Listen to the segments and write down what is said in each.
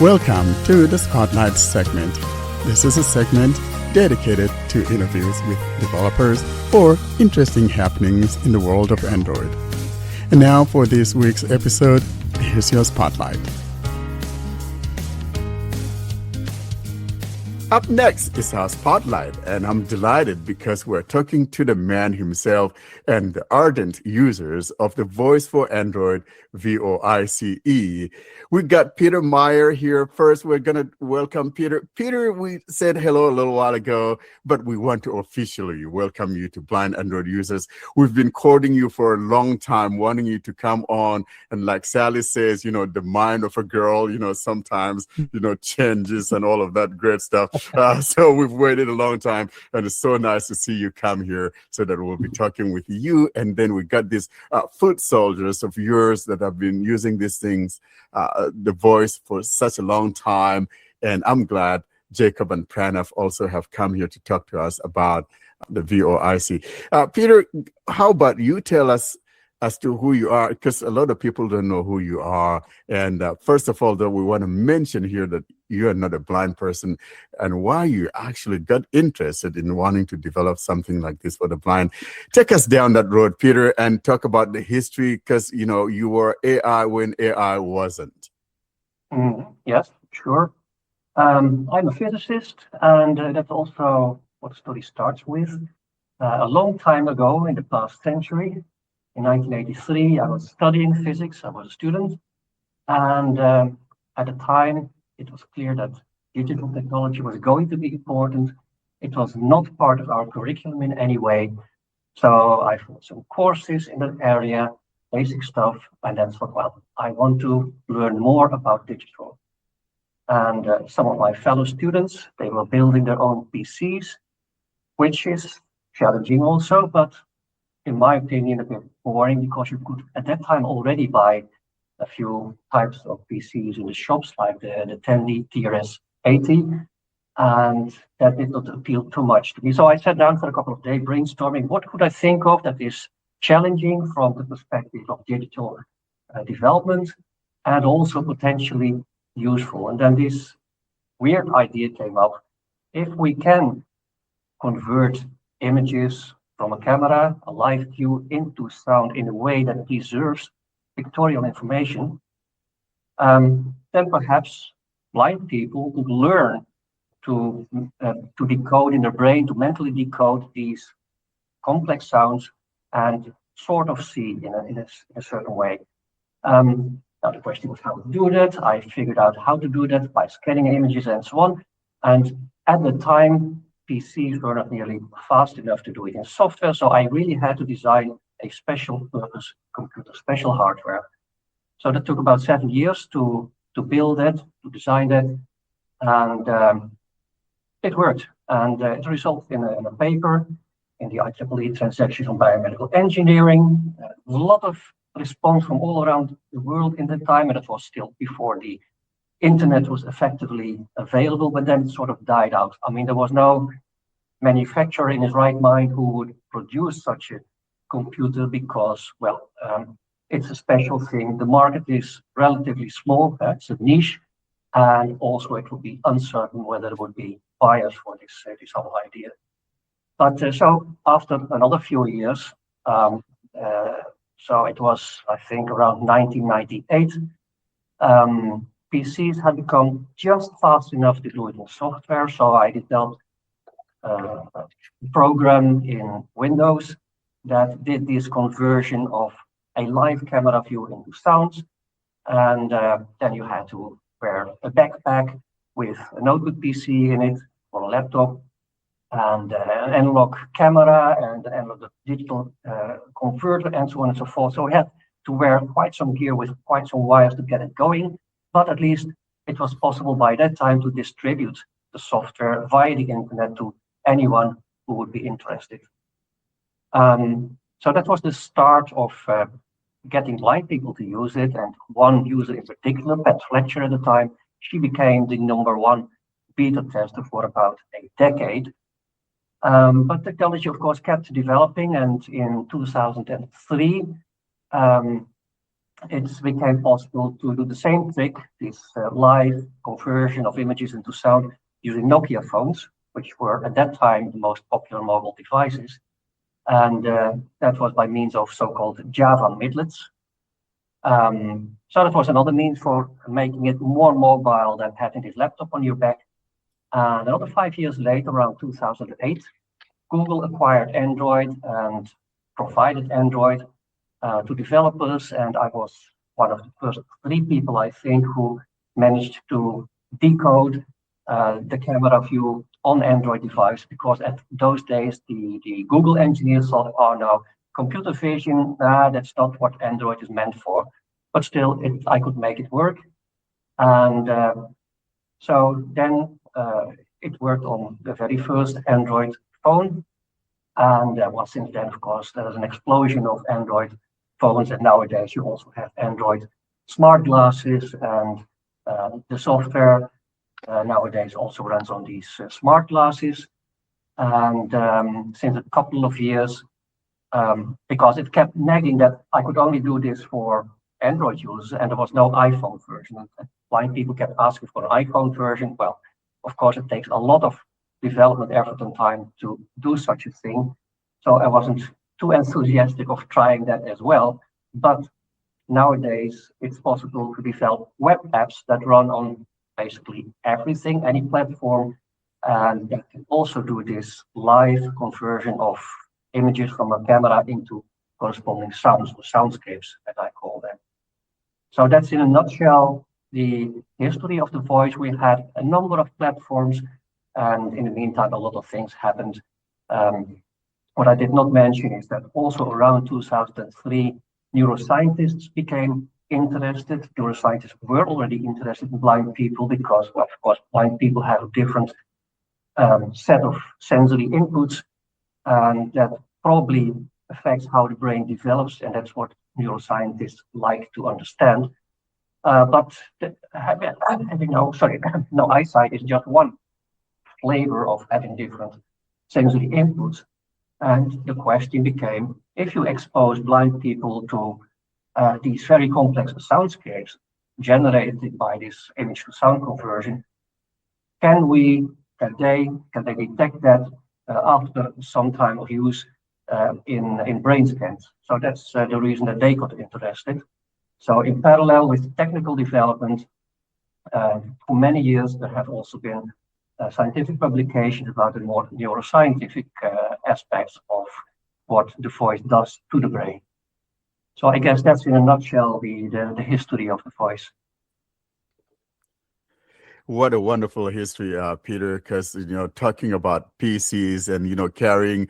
Welcome to the Spotlight segment. This is a segment dedicated to interviews with developers or interesting happenings in the world of Android. And now for this week's episode, here's your Spotlight. Up next is our Spotlight, and I'm delighted because we're talking to the man himself and the ardent users of the Voice for Android VoICE. We got Peter Meijer here. First, we're going to welcome Peter. Peter, we said hello a little while ago, but we want to officially welcome you to Blind Android Users. We've been courting you for a long time, wanting you to come on. And like Sally says, the mind of a girl, sometimes, changes and all of that great stuff. So we've waited a long time, and it's so nice to see you come here so that we'll be talking with you. And then we got these foot soldiers of yours that have been using these things, the voice, for such a long time. And I'm glad Jacob and Pranav also have come here to talk to us about the VoIC. Peter, how about you tell us as to who you are, because a lot of people don't know who you are. And first of all, though, we want to mention here that you are not a blind person and why you actually got interested in wanting to develop something like this for the blind. Take us down that road, Peter, and talk about the history, because, you were AI when AI wasn't. Yes, sure. I'm a physicist, and that's also what the study starts with. A long time ago in the past century, in 1983, I was studying physics. I was a student. And at the time, it was clear that digital technology was going to be important. It was not part of our curriculum in any way. So I found some courses in that area, basic stuff. And then thought, well, I want to learn more about digital. And some of my fellow students, they were building their own PCs, which is challenging also, but in my opinion, a bit boring, because you could at that time already buy a few types of PCs in the shops, like the Tandy TRS-80, and that did not appeal too much to me. So I sat down for a couple of days brainstorming, what could I think of that is challenging from the perspective of digital development and also potentially useful. And then this weird idea came up. If we can convert images from a camera, a live view, into sound in a way that preserves pictorial information, then perhaps blind people could learn to decode in their brain, to mentally decode these complex sounds and sort of see in a certain way. Now the question was how to do that. I figured out how to do that by scanning images and so on. And at the time, PCs were not nearly fast enough to do it in software, so I really had to design a special purpose computer, special hardware. So that took about 7 years to build that, to design that, and it worked. And it resulted in a paper in the IEEE Transactions on Biomedical Engineering. A lot of response from all around the world in that time, and it was still before the internet was effectively available, but then it sort of died out. I mean, there was no manufacturer in his right mind who would produce such a computer because, well, it's a special thing. The market is relatively small, it's a niche, and also it would be uncertain whether there would be buyers for this whole idea. But so after another few years, so it was, I think, around 1998, PCs had become just fast enough to do it in software. So I developed a program in Windows that did this conversion of a live camera view into sounds. And then you had to wear a backpack with a notebook PC in it or a laptop, and an analog camera and an analog digital converter and so on and so forth. So we had to wear quite some gear with quite some wires to get it going. But at least it was possible by that time to distribute the software via the internet to anyone who would be interested. So that was the start of getting blind people to use it. And one user in particular, Pat Fletcher at the time, she became the #1 beta tester for about a decade. But technology, of course, kept developing. And in 2003, it became possible to do the same trick, this live conversion of images into sound using Nokia phones, which were at that time the most popular mobile devices. And that was by means of so-called Java midlets. So that was another means for making it more mobile than having this laptop on your back. And another 5 years later, around 2008, Google acquired Android and provided Android to developers. And I was one of the first 3 people, I think, who managed to decode the camera view on Android device, because at those days, the Google engineers thought, oh no, computer vision, that's not what Android is meant for. But still, I could make it work. And so then it worked on the very first Android phone. And well, since then, of course, there's an explosion of Android phones. And nowadays, you also have Android smart glasses, and the software nowadays also runs on these smart glasses. And since a couple of years, because it kept nagging that I could only do this for Android users, and there was no iPhone version. And blind people kept asking for an iPhone version. Well, of course, it takes a lot of development effort and time to do such a thing. So I wasn't too enthusiastic of trying that as well. But nowadays, it's possible to develop web apps that run on basically everything, any platform, and that can also do this live conversion of images from a camera into corresponding sounds, or soundscapes, as I call them. So that's in a nutshell the history of the voice. We had a number of platforms, and in the meantime, a lot of things happened. What I did not mention is that also around 2003, neuroscientists became interested. Neuroscientists were already interested in blind people because, well, of course, blind people have a different set of sensory inputs, and that probably affects how the brain develops, and that's what neuroscientists like to understand. But having no eyesight is just one flavor of having different sensory inputs. And the question became, if you expose blind people to these very complex soundscapes generated by this image to sound conversion, can they detect that after some time of use in brain scans? So that's the reason that they got interested. So in parallel with technical development, for many years there have also been scientific publications about the more neuroscientific aspects of what the voice does to the brain. So I guess that's in a nutshell the history of the voice. What a wonderful history, Peter, because, talking about PCs and, carrying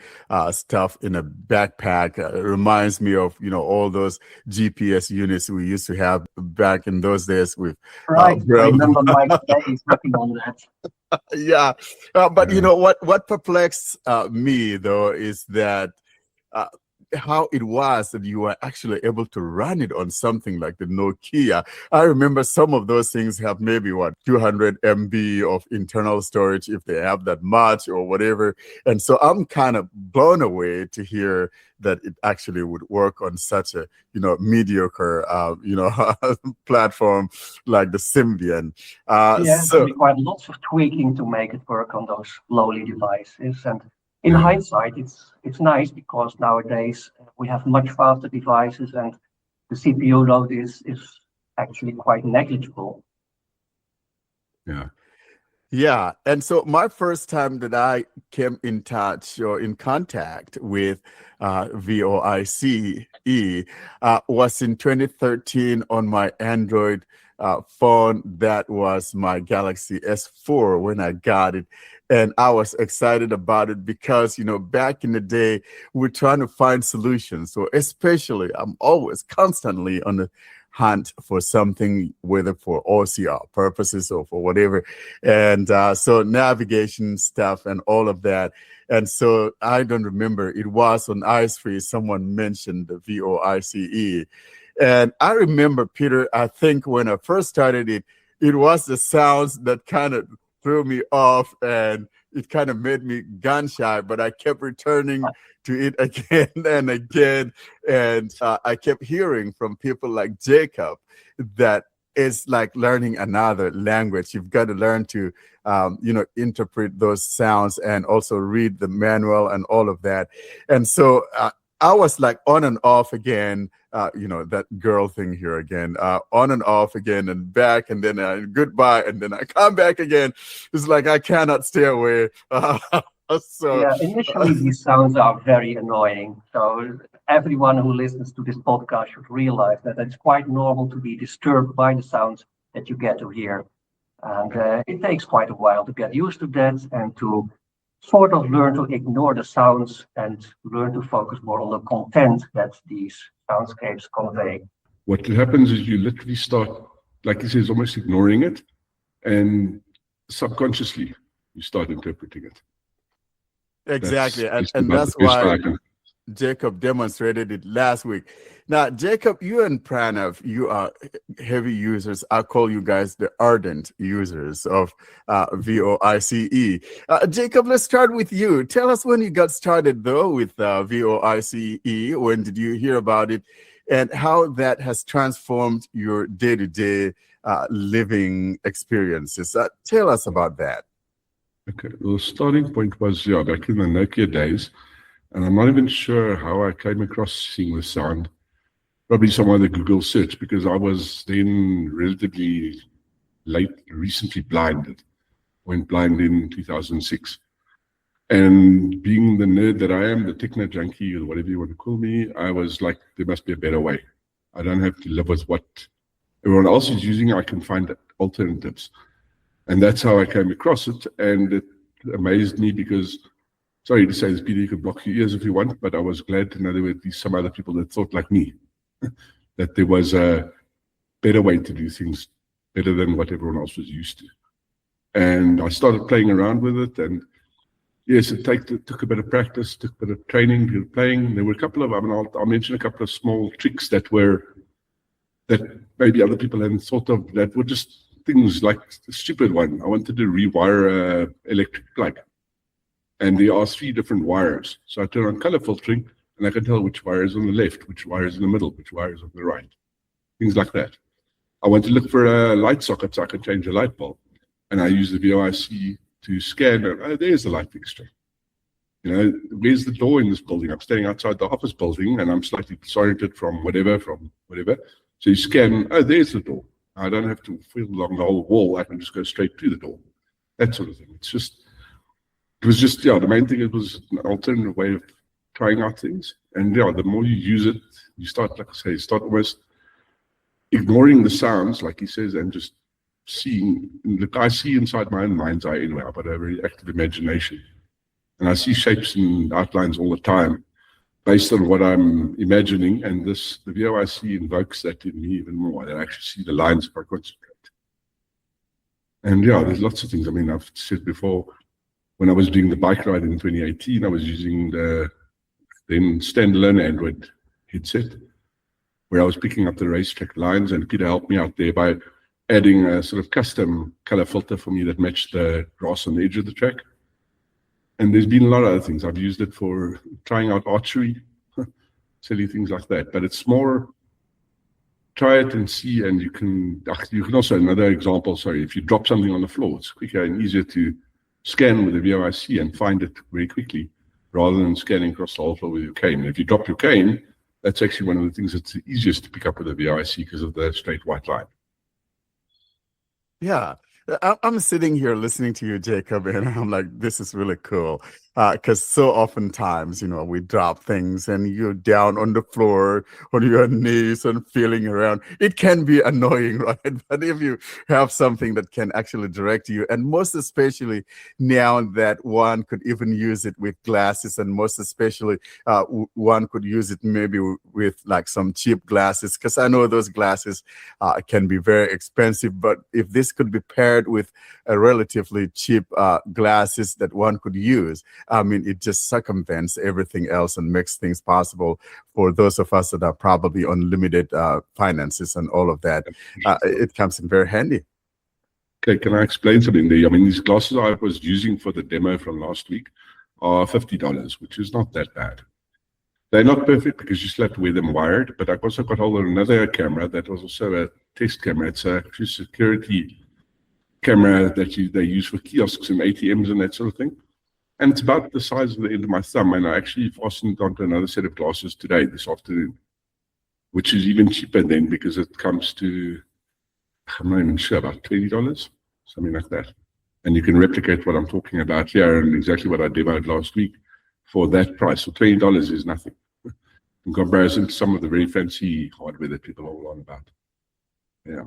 stuff in a backpack reminds me of, all those GPS units we used to have back in those days with Right. I remember Mike Daddy's working on that. Yeah. But what perplexed me, though, is that how it was that you were actually able to run it on something like the Nokia. I remember some of those things have maybe 200 MB of internal storage, if they have that much or whatever. And so I'm kind of blown away to hear that it actually would work on such a mediocre platform like the Symbian. So it required lots of tweaking to make it work on those lowly devices. And in hindsight, it's nice because nowadays we have much faster devices and the CPU load is actually quite negligible. Yeah. And so my first time that I came in touch or in contact with VOICE was in 2013 on my Android phone. That was my Galaxy S4 when I got it. And I was excited about it because, back in the day, we're trying to find solutions. So especially, I'm always constantly on the hunt for something, whether for OCR purposes or for whatever. And so navigation stuff and all of that. And so I don't remember, it was on iFree, someone mentioned the VOICE. And I remember, Peter, I think when I first started it, it was the sounds that kind of threw me off, and it kind of made me gun shy, but I kept returning to it again and again. And I kept hearing from people like Jacob that it's like learning another language. You've got to learn to, interpret those sounds and also read the manual and all of that. And so I was like on and off again, that girl thing here again, on and off again and back, and then goodbye, and then I come back again. It's like I cannot stay away. Yeah, initially these sounds are very annoying. So everyone who listens to this podcast should realize that it's quite normal to be disturbed by the sounds that you get to hear. And it takes quite a while to get used to that and to sort of learn to ignore the sounds and learn to focus more on the content that these soundscapes convey. What happens is you literally start, like he says, almost ignoring it, and subconsciously you start interpreting it. Exactly. And that's why Jacob demonstrated it last week. Now, Jacob, you and Pranav, you are heavy users. I call you guys the ardent users of VOICE. Jacob, let's start with you. Tell us when you got started, though, with VOICE. When did you hear about it? And how that has transformed your day-to-day living experiences. Tell us about that. Okay, well, the starting point was, back in the Nokia days, and I'm not even sure how I came across seeing the sound. Probably some other Google search, because I was then relatively recently blinded. Went blind in 2006. And being the nerd that I am, the techno junkie, or whatever you want to call me, I was like, there must be a better way. I don't have to live with what everyone else is using. I can find alternatives. And that's how I came across it. And it amazed me because, sorry to say this, Peter, you could block your ears if you want, but I was glad to know there were at least some other people that thought like me, that there was a better way to do things, better than what everyone else was used to. And I started playing around with it. And yes, it took a bit of practice, took a bit of training, playing. There were a couple of, I'll mention a couple of small tricks that maybe other people hadn't thought of, that were just things like the stupid one. I wanted to rewire an electric plug. And there are 3 different wires. So I turn on color filtering, and I can tell which wire is on the left, which wire is in the middle, which wire is on the right. Things like that. I want to look for a light socket so I can change a light bulb. And I use the VOIC to scan, there's the light fixture. Where's the door in this building? I'm standing outside the office building, and I'm slightly disoriented from whatever. So you scan, there's the door. I don't have to feel along the whole wall. I can just go straight to the door. That sort of thing. It was just, the main thing, it was an alternative way of trying out things. And the more you use it, you start, like I say, almost ignoring the sounds, like he says, and just seeing. Look, I see inside my own mind's eye anyway. I've got a very active imagination. And I see shapes and outlines all the time based on what I'm imagining. And the VOIC invokes that in me even more. I actually see the lines if I concentrate. And there's lots of things. I've said before, when I was doing the bike ride in 2018, I was using the then standalone Android headset, where I was picking up the racetrack lines, and Peter helped me out there by adding a sort of custom color filter for me that matched the grass on the edge of the track. And there's been a lot of other things. I've used it for trying out archery, silly things like that. But it's more, try it and see, and you can also, another example, if you drop something on the floor, it's quicker and easier to scan with the VOIC and find it very quickly, rather than scanning across the whole floor with your cane. And if you drop your cane, that's actually one of the things that's the easiest to pick up with the VOIC because of the straight white line. Yeah, I'm sitting here listening to you, Jacob, and I'm like, this is really cool. Because so oftentimes, we drop things and you're down on the floor on your knees and feeling around. It can be annoying, right? But if you have something that can actually direct you, and most especially now that one could even use it with glasses, and most especially one could use it maybe with like some cheap glasses, because I know those glasses can be very expensive. But if this could be paired with a relatively cheap glasses that one could use, it just circumvents everything else and makes things possible for those of us that are probably on limited finances and all of that. It comes in very handy. Okay, can I explain something there? I mean, these glasses I was using for the demo from last week are $50, which is not that bad. They're not perfect because you still have to wear them wired, but I've also got hold of another camera that was also a test camera. It's a security camera that they use for kiosks and ATMs and that sort of thing. And it's about the size of the end of my thumb. And I actually fastened it onto another set of glasses this afternoon, which is even cheaper then because it comes to, I'm not even sure, about $20, something like that. And you can replicate what I'm talking about here and exactly what I demoed last week for that price. So $20 is nothing in comparison to some of the very fancy hardware that people are all on about. Yeah.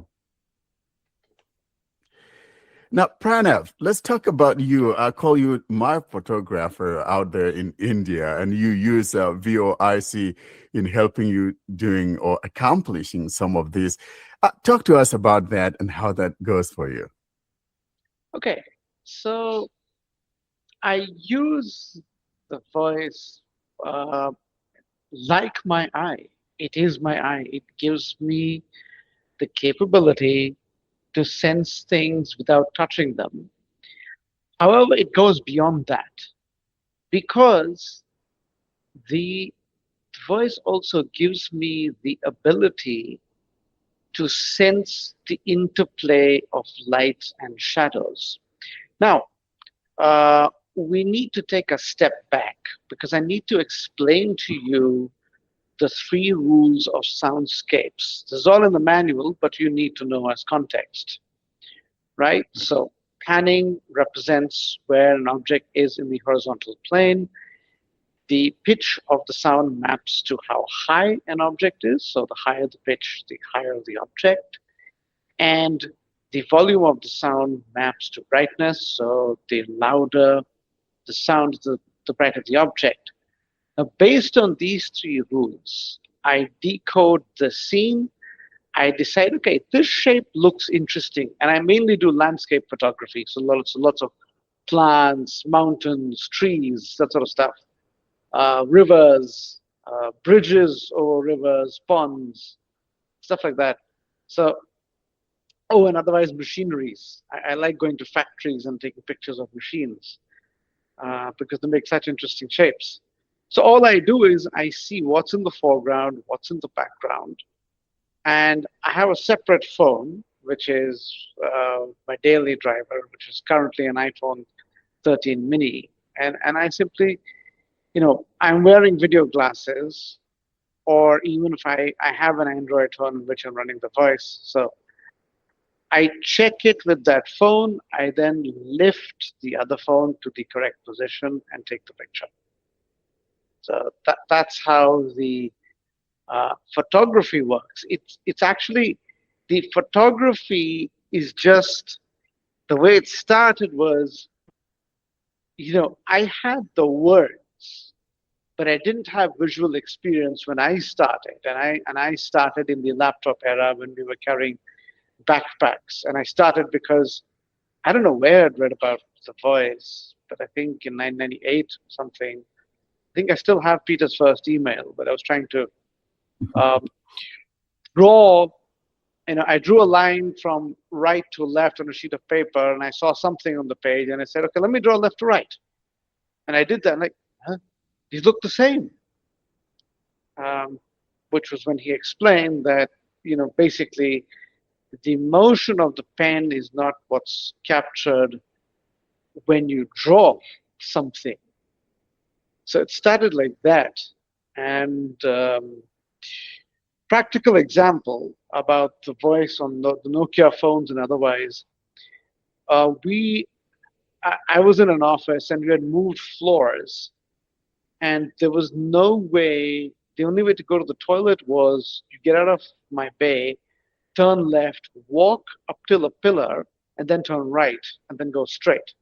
Now, Pranav, let's talk about you. I call you my photographer out there in India, and you use VOIC in helping you doing or accomplishing some of these. Talk to us about that and how that goes for you. Okay, so I use the voice like my eye. It is my eye. It gives me the capability to sense things without touching them. However, it goes beyond that because the voice also gives me the ability to sense the interplay of lights and shadows. Now, we need to take a step back because I need to explain to you the three rules of soundscapes. This is all in the manual, but you need to know as context, right? So panning represents where an object is in the horizontal plane. The pitch of the sound maps to how high an object is. So the higher the pitch, the higher the object. And the volume of the sound maps to brightness. So the louder the sound, the brighter the object. Now, based on these three rules, I decode the scene. I decide, okay, this shape looks interesting. And I mainly do landscape photography. So lots of plants, mountains, trees, that sort of stuff. Rivers, bridges over rivers, ponds, stuff like that. So, oh, and otherwise machineries. I like going to factories and taking pictures of machines because they make such interesting shapes. So all I do is I see what's in the foreground, what's in the background, and I have a separate phone, which is my daily driver, which is currently an iPhone 13 mini. And I simply, I'm wearing video glasses, or even if I have an Android phone in which I'm running the voice. So I check it with that phone. I then lift the other phone to the correct position and take the picture. So that's how the photography works. It's actually, the photography is just, the way it started was, I had the words, but I didn't have visual experience when I started. And I started in the laptop era when we were carrying backpacks. And I started because I don't know where I'd read about the voice, but I think in 1998 or something. I think I still have Peter's first email, but I was trying to draw. I drew a line from right to left on a sheet of paper, and I saw something on the page, and I said, okay, let me draw left to right. And I did that, and huh? These look the same. Which was when he explained that, basically the motion of the pen is not what's captured when you draw something. So it started like that. And practical example about the voice on the Nokia phones and otherwise, I was in an office and we had moved floors, and there was no way, the only way to go to the toilet was you get out of my bay, turn left, walk up till a pillar, and then turn right, and then go straight.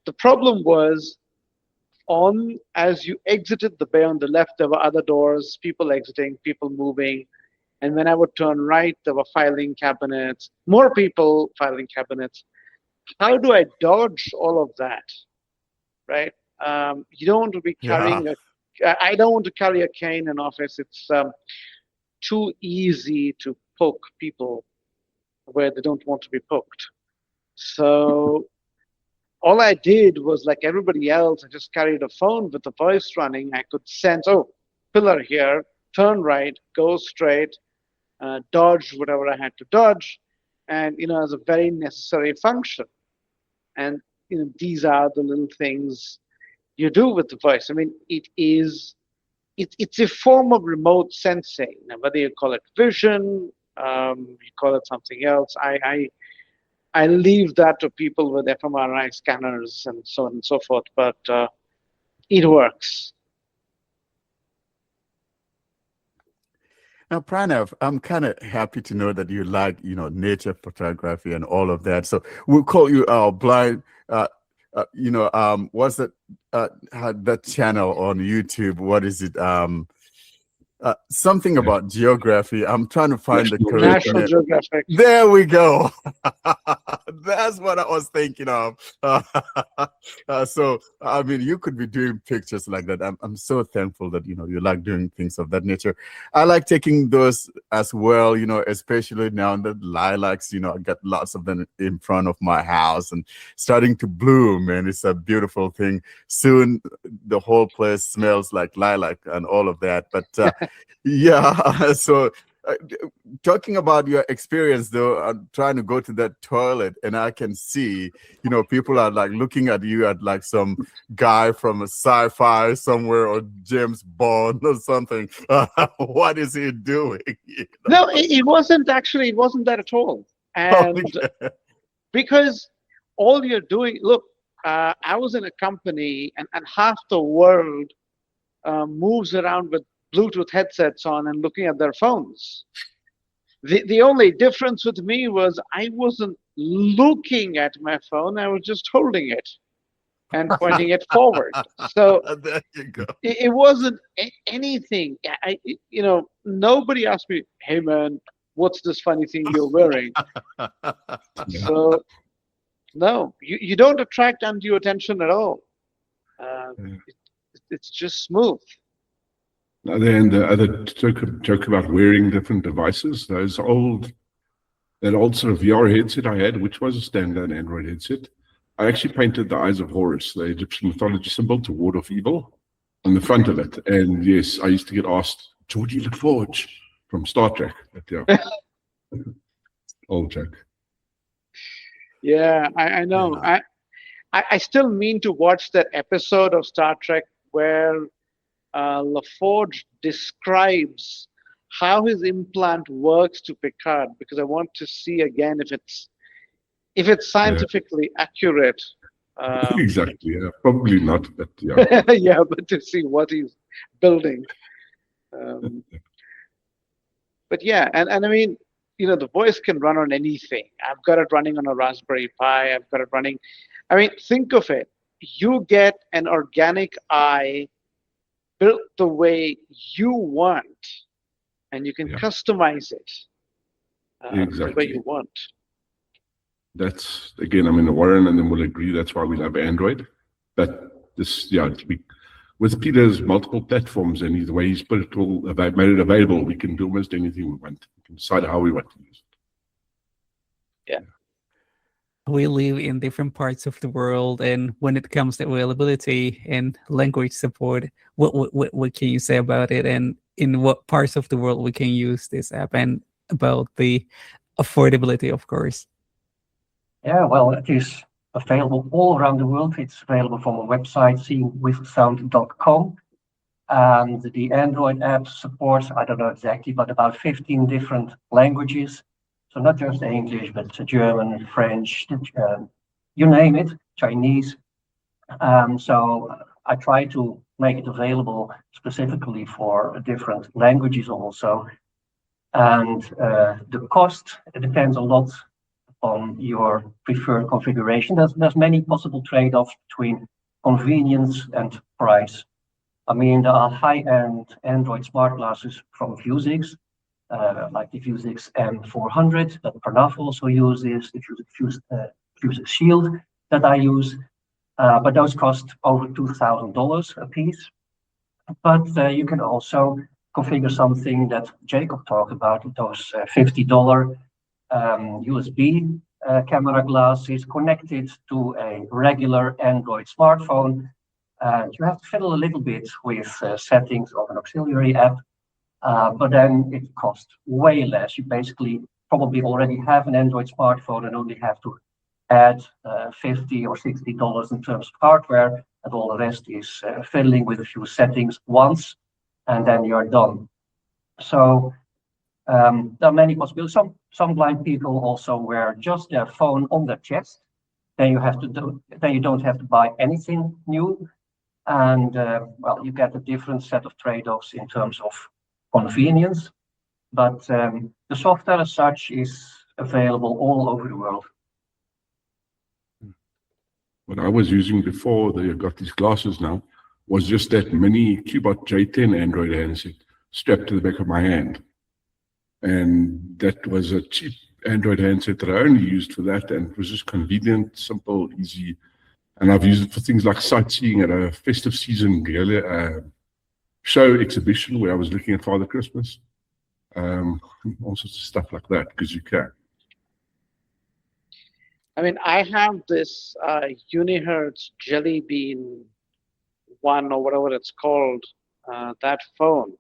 The problem was, as you exited the bay on the left, there were other doors, people exiting, people moving. And when I would turn right, there were filing cabinets, more people, filing cabinets. How do I dodge all of that, right? You don't want to be carrying I don't want to carry a cane in office. It's too easy to poke people where they don't want to be poked. So all I did was like everybody else, I just carried a phone with the voice running. I could sense, oh, pillar here, turn right, go straight, dodge whatever I had to dodge, and as a very necessary function. And these are the little things you do with the voice. I mean, it's a form of remote sensing. Now, whether you call it vision, you call it something else. I leave that to people with fMRI scanners and so on and so forth. But it works. Now, Pranav, I'm kind of happy to know that you like, nature photography and all of that. So we'll call you blind. What's that channel on YouTube? What is it? Something about geography. I'm trying to find the correct National name. Geographic. There we go. That's what I was thinking of. So, I mean, you could be doing pictures like that. I'm so thankful that, you like doing things of that nature. I like taking those as well, especially now the lilacs, I got lots of them in front of my house and starting to bloom. And it's a beautiful thing. Soon, the whole place smells like lilac and all of that. But yeah, so talking about your experience, though, I'm trying to go to that toilet and I can see, people are like looking at you at like some guy from a sci-fi somewhere or James Bond or something. What is he doing? No, it wasn't actually. It wasn't that at all. And because all you're doing, look, I was in a company and half the world moves around with Bluetooth headsets on and looking at their phones. The only difference with me was I wasn't looking at my phone. I was just holding it and pointing it forward. So there you go. it wasn't anything. Nobody asked me, hey man, what's this funny thing you're wearing? So no, you don't attract undue attention at all. It's just smooth. Then the other joke about wearing different devices, that old sort of VR headset I had, which was a standard Android headset. I actually painted the eyes of Horus, the Egyptian mythology symbol, to ward off evil on the front of it. And yes, I used to get asked, Georgie LaForge from Star Trek. But yeah, old joke. Yeah, I know. Yeah. I still mean to watch that episode of Star Trek where LaForge describes how his implant works to Picard, because I want to see again if it's scientifically accurate. Exactly. Yeah, probably not, but yeah. Yeah, but to see what he's building. But yeah, and I mean, the voice can run on anything. I've got it running on a Raspberry Pi. I've got it running. I mean, think of it. You get an organic eye built the way you want, and you can customize it the way you want. That's, again, I mean, Warren and them will agree that's why we love Android. But this, with Peter's multiple platforms and the way he's made it available, we can do almost anything we want. We can decide how we want to use it. Yeah. We live in different parts of the world, and when it comes to availability and language support, what can you say about it, and in what parts of the world we can use this app, and about the affordability, of course? Yeah, well, it is available all around the world. It's available from a website, seeingwithsound.com. And the Android app supports, I don't know exactly, but about 15 different languages. So not just English, but German, French, you name it, Chinese. So I try to make it available specifically for different languages also. And the cost, it depends a lot on your preferred configuration. There's many possible trade-offs between convenience and price. I mean, there are high-end Android smart glasses from Vuzix, like the Vuzix M400 that Pranav also uses, the Vuzix Shield that I use, but those cost over $2,000 a piece. But you can also configure something that Jacob talked about, those $50 USB camera glass is connected to a regular Android smartphone. And you have to fiddle a little bit with settings of an auxiliary app, but then it costs way less. You basically probably already have an Android smartphone and only have to add $50 or $60 in terms of hardware, and all the rest is fiddling with a few settings once, and then you're done. So there are many possibilities. Some blind people also wear just their phone on their chest. Then you don't have to buy anything new, and well, you get a different set of trade-offs in terms of convenience. But the software as such is available all over the world. What I was using before they got these glasses now was just that mini Qbot J10 Android handset strapped to the back of my hand. And that was a cheap Android handset that I only used for that, and it was just convenient, simple, easy. And I've used it for things like sightseeing at a festive season show exhibition where I was looking at Father Christmas. All sorts of stuff like that, because you can. I mean, I have this Unihertz Jelly Bean one or whatever it's called, that phone.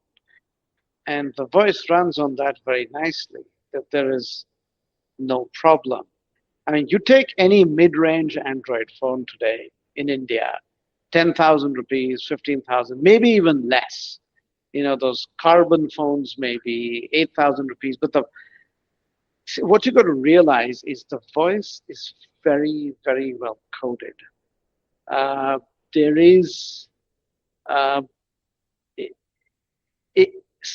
And the voice runs on that very nicely, that there is no problem. I mean, you take any mid-range Android phone today in India, 10,000 rupees, 15,000, maybe even less. You know, those carbon phones maybe 8,000 rupees. But what you got to realize is the voice is very, very well coded. There is,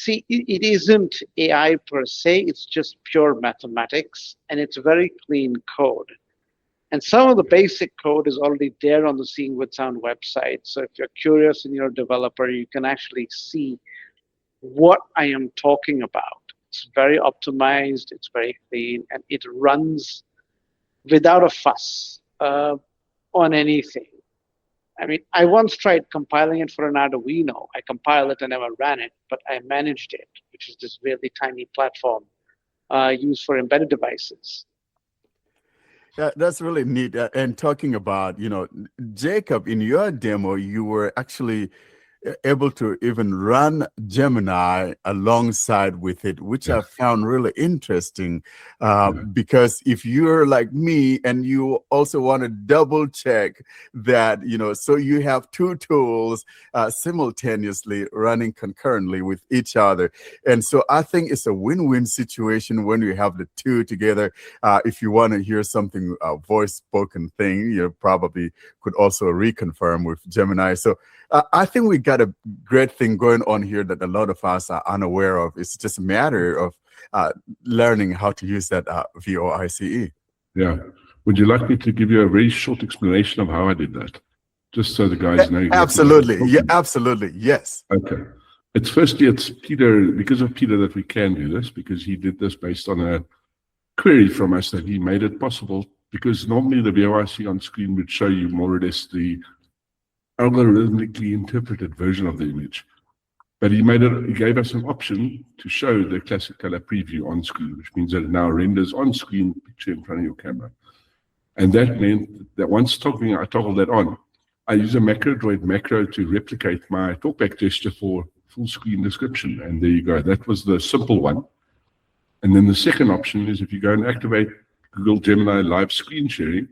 it isn't AI per se, it's just pure mathematics, and it's very clean code. And some of the basic code is already there on the Seeing with Sound website. So if you're curious and you're a developer, you can actually see what I am talking about. It's very optimized, it's very clean, and it runs without a fuss on anything. I mean, I once tried compiling it for an Arduino. I compiled it and never ran it, but I managed it, which is this really tiny platform used for embedded devices. Yeah, that's really neat. And talking about, Jacob, in your demo, you were actually able to even run Gemini alongside with it, which I found really interesting, because if you're like me and you also want to double check that, so you have two tools simultaneously running concurrently with each other. And so I think it's a win-win situation when you have the two together. If you want to hear something, voice spoken thing, you probably could also reconfirm with Gemini. So I think we got a great thing going on here that a lot of us are unaware of. It's just a matter of learning how to use that VoICE. Yeah. Would you like me to give you a very short explanation of how I did that? Just so the guys know. Absolutely. Yeah, absolutely. Yes. Okay. It's Peter, because of Peter that we can do this, because he did this based on a query from us that he made it possible, because normally the VoIC on screen would show you more or less the algorithmically interpreted version of the image. But he gave us an option to show the classic color preview on screen, which means that it now renders on screen picture in front of your camera. And that meant that once I toggle that on, I use a MacroDroid macro to replicate my talkback gesture for full screen description. And there you go. That was the simple one. And then the second option is if you go and activate Google Gemini live screen sharing,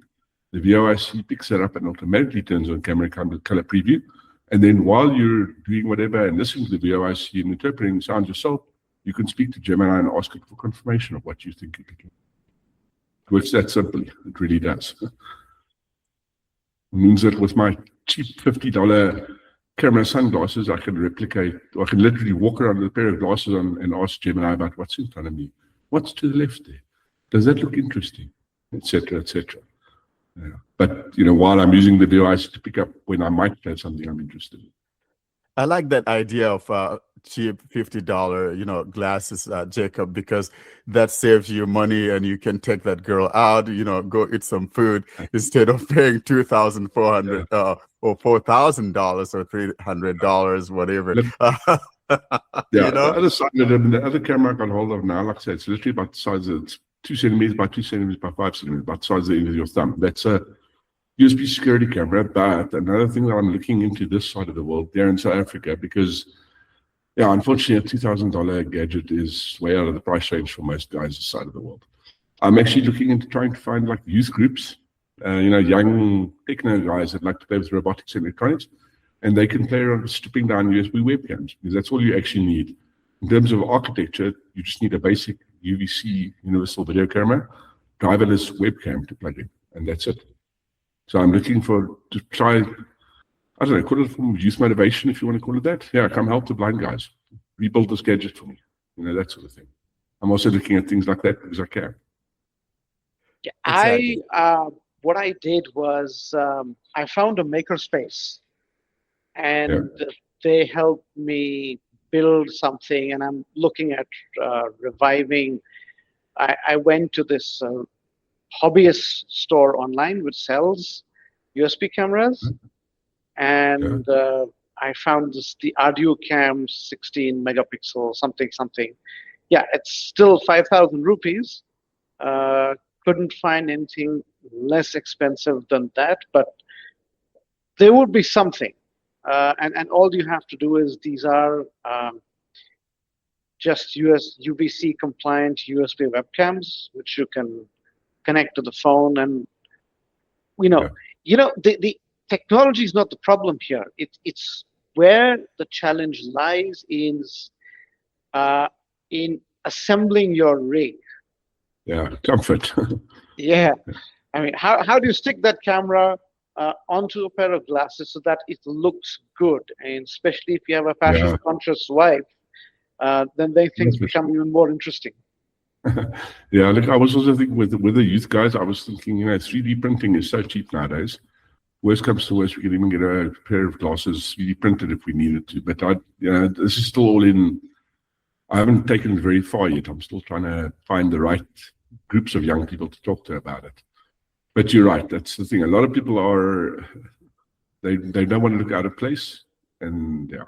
the VoIC picks that up and automatically turns on camera color preview. And then while you're doing whatever and listening to the VoIC and interpreting the sound yourself, you can speak to Gemini and ask it for confirmation of what you think it can do. It works that simply. It really does. It means that with my cheap $50 camera sunglasses, I can replicate, or I can literally walk around with a pair of glasses on and ask Gemini about what's in front of me. What's to the left there? Does that look interesting? Etc., etc. Yeah. But while I'm using the VoIC to pick up when I might have something I'm interested in. I like that idea of cheap $50, glasses, Jacob, because that saves you money and you can take that girl out, go eat some food instead of paying $2,400 or $4,000 or $300, whatever. The other side of it, the other camera I got hold of now, like I said, it's literally about the size of 2 centimeters by 2 centimeters by 5 centimeters, about the size of the end of your thumb. That's a USB security camera. But another thing that I'm looking into this side of the world, there in South Africa, because yeah, unfortunately, a $2,000 gadget is way out of the price range for most guys this side of the world. I'm actually looking into trying to find like youth groups, young techno guys that like to play with robotics and electronics, and they can play around with stripping down USB webcams, because that's all you actually need. In terms of architecture, you just need a basic UVC universal video camera, driverless webcam to plug in, and that's it. So I'm looking to try, I don't know, call it a form of youth motivation, if you want to call it that. Yeah, come help the blind guys. Rebuild this gadget for me. That sort of thing. I'm also looking at things like that because I can. Yeah, Exactly. what I did was I found a makerspace, and they helped me build something, and I'm looking at reviving. I went to this hobbyist store online which sells USB cameras, and I found the Audio Cam 16 megapixel something. Yeah, it's still 5,000 rupees. Couldn't find anything less expensive than that, but there would be something. And all you have to do is, these are just UVC compliant USB webcams, which you can connect to the phone. And the technology is not the problem here. It's where the challenge lies is in assembling your rig. Yeah, comfort. Yeah, I mean, how do you stick that camera onto a pair of glasses so that it looks good? And especially if you have a fashion conscious wife, then things become even more interesting. Yeah, look, I was also thinking with the youth guys, I was thinking, 3D printing is so cheap nowadays. Worst comes to worst, we can even get a pair of glasses 3D printed if we needed to. But this is still all in. I haven't taken it very far yet. I'm still trying to find the right groups of young people to talk to about it. But you're right. That's the thing. A lot of people they don't want to look out of place, and yeah.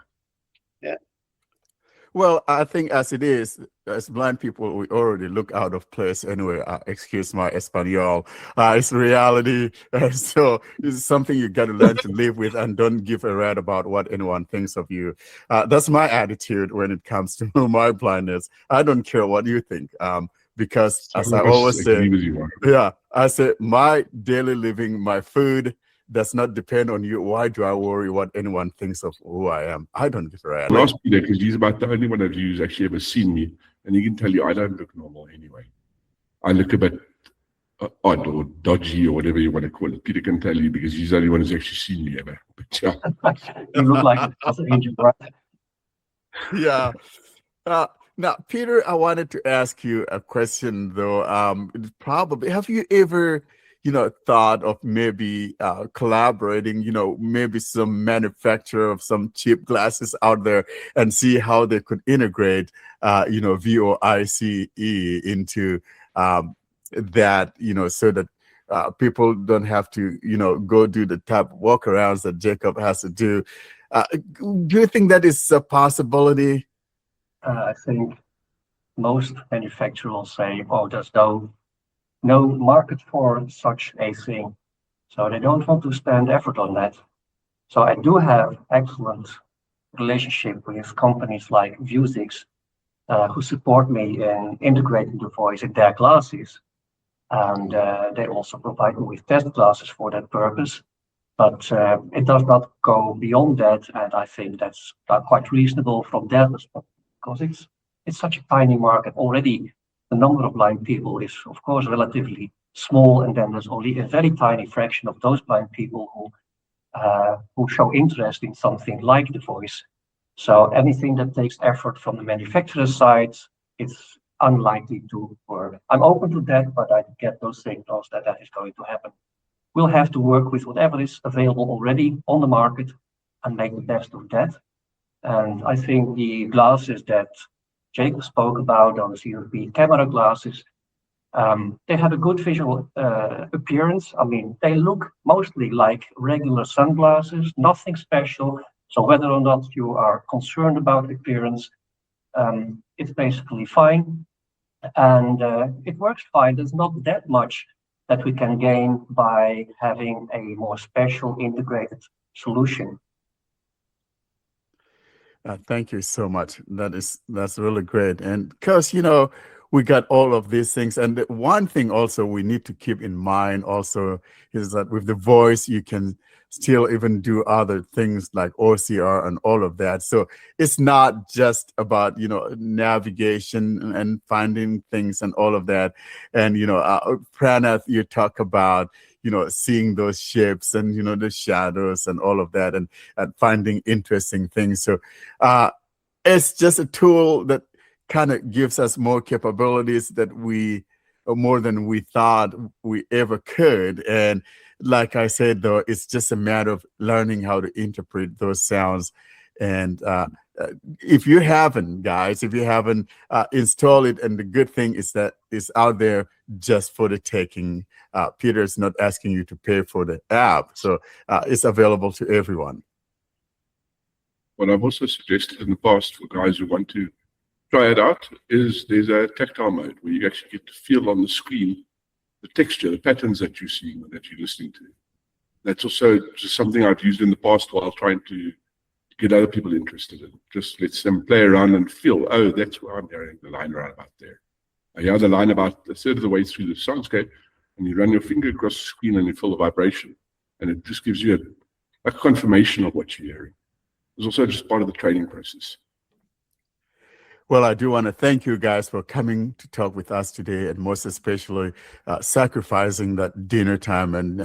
Well, I think as it is, as blind people, we already look out of place anyway. Excuse my Espanol. It's reality. So it's something you got to learn to live with, and don't give a rat about what anyone thinks of you. That's my attitude when it comes to my blindness. I don't care what you think. Because as I always say, I say my daily living, my food does not depend on you. Why do I worry what anyone thinks of who I am? I don't give a rat. I'll ask Peter, because he's about the only one of you who's actually ever seen me, and he can tell you I don't look normal anyway. I look a bit odd or dodgy or whatever you want to call it. Peter can tell you because he's the only one who's actually seen me ever. But yeah. You look like an angel, right? Yeah. Now, Peter, I wanted to ask you a question, though. Probably, have you ever, thought of maybe collaborating, maybe some manufacturer of some cheap glasses out there and see how they could integrate, VOICE into that, so that people don't have to, go do the type of walkarounds that Jacob has to do. Do you think that is a possibility? I think most manufacturers say, oh, there's no market for such a thing. So they don't want to spend effort on that. So I do have excellent relationship with companies like Vuzix, who support me in integrating the voice in their glasses. And they also provide me with test glasses for that purpose. But it does not go beyond that. And I think that's quite reasonable from their perspective, because it's such a tiny market already. The number of blind people is, of course, relatively small, and then there's only a very tiny fraction of those blind people who show interest in something like the voice. So anything that takes effort from the manufacturer's side, it's unlikely to work. I'm open to that, but I get those signals that is going to happen. We'll have to work with whatever is available already on the market and make the best of that. And I think the glasses that Jacob spoke about, those UV camera glasses, they have a good visual appearance. I mean, they look mostly like regular sunglasses, nothing special. So whether or not you are concerned about appearance, it's basically fine. And it works fine. There's not that much that we can gain by having a more special integrated solution. Thank you so much. That's really great. And because we got all of these things, and the one thing also we need to keep in mind also is that with the voice you can still even do other things like OCR and all of that. So it's not just about navigation and finding things and all of that. And Pranav, you talk about seeing those shapes and the shadows and all of that, and finding interesting things. So it's just a tool that kind of gives us more capabilities that more than we thought we ever could. And like I said, though, it's just a matter of learning how to interpret those sounds. And if you haven't, guys, installed it, and the good thing is that it's out there just for the taking. Peter's not asking you to pay for the app, so it's available to everyone. What I've also suggested in the past for guys who want to try it out is there's a tactile mode where you actually get to feel on the screen the texture, the patterns that you're seeing and that you're listening to. That's also just something I've used in the past while trying to get other people interested in. Just lets them play around and feel, oh, that's where I'm hearing the line right about there. I hear the line about a third of the way through the soundscape, and you run your finger across the screen and you feel the vibration. And it just gives you a confirmation of what you're hearing. It's also just part of the training process. Well, I do want to thank you guys for coming to talk with us today, and most especially sacrificing that dinner time and,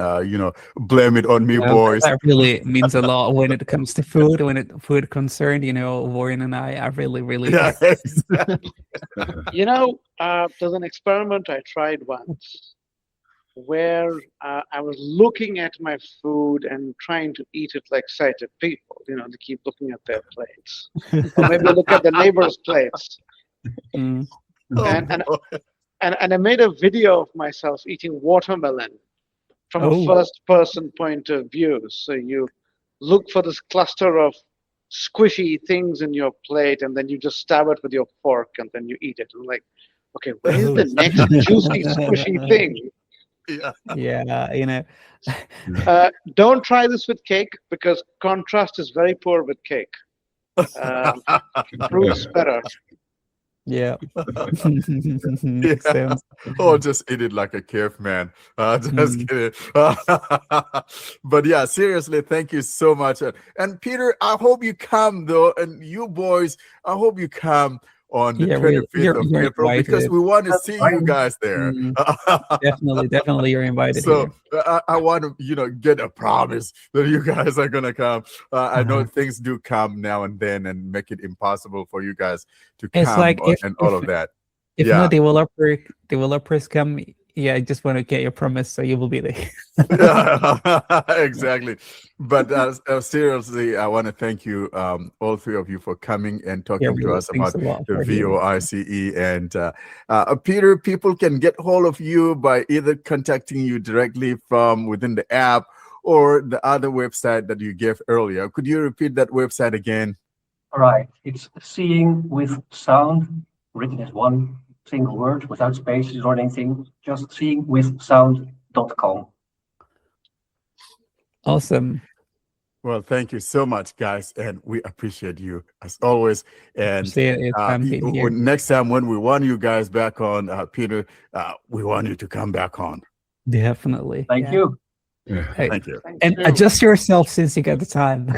blame it on me, boys. That really means a lot when it comes to food. When food concerned, Warren and I really, really. Yeah, exactly. There's an experiment I tried once where I was looking at my food and trying to eat it like sighted people. They keep looking at their plates, or maybe look at the neighbor's plates. Mm. And I made a video of myself eating watermelon from a first-person point of view. So you look for this cluster of squishy things in your plate, and then you just stab it with your fork, and then you eat it. I'm like, okay, where is the next juicy, squishy thing? Yeah, Don't try this with cake, because contrast is very poor with cake. Proves better. Yeah. Yeah. Sense. Or just eat it like a caveman. Just kidding. But yeah, seriously, thank you so much. And Peter, I hope you come though, and you boys, I hope you come on the 25th of April, because we want to see you guys there. Definitely, you're invited. So I want to, get a promise that you guys are gonna come. I know things do come now and then and make it impossible for you guys to come. It's like all of that. If no developers come, I just want to get your promise, so you will be there. Exactly. But seriously, I want to thank you, all three of you, for coming and talking to us about the VOICE. And Peter, people can get hold of you by either contacting you directly from within the app or the other website that you gave earlier. Could you repeat that website again? All right. It's Seeing with Sound, written as one single word without spaces or anything, just seeingwithsound.com. Awesome. Well, thank you so much, guys, and we appreciate you as always. And next time when we want you guys back on, Peter, we want you to come back on. Definitely. Thank you. Yeah. Hey, Thank you. And adjust yourself since you got the time.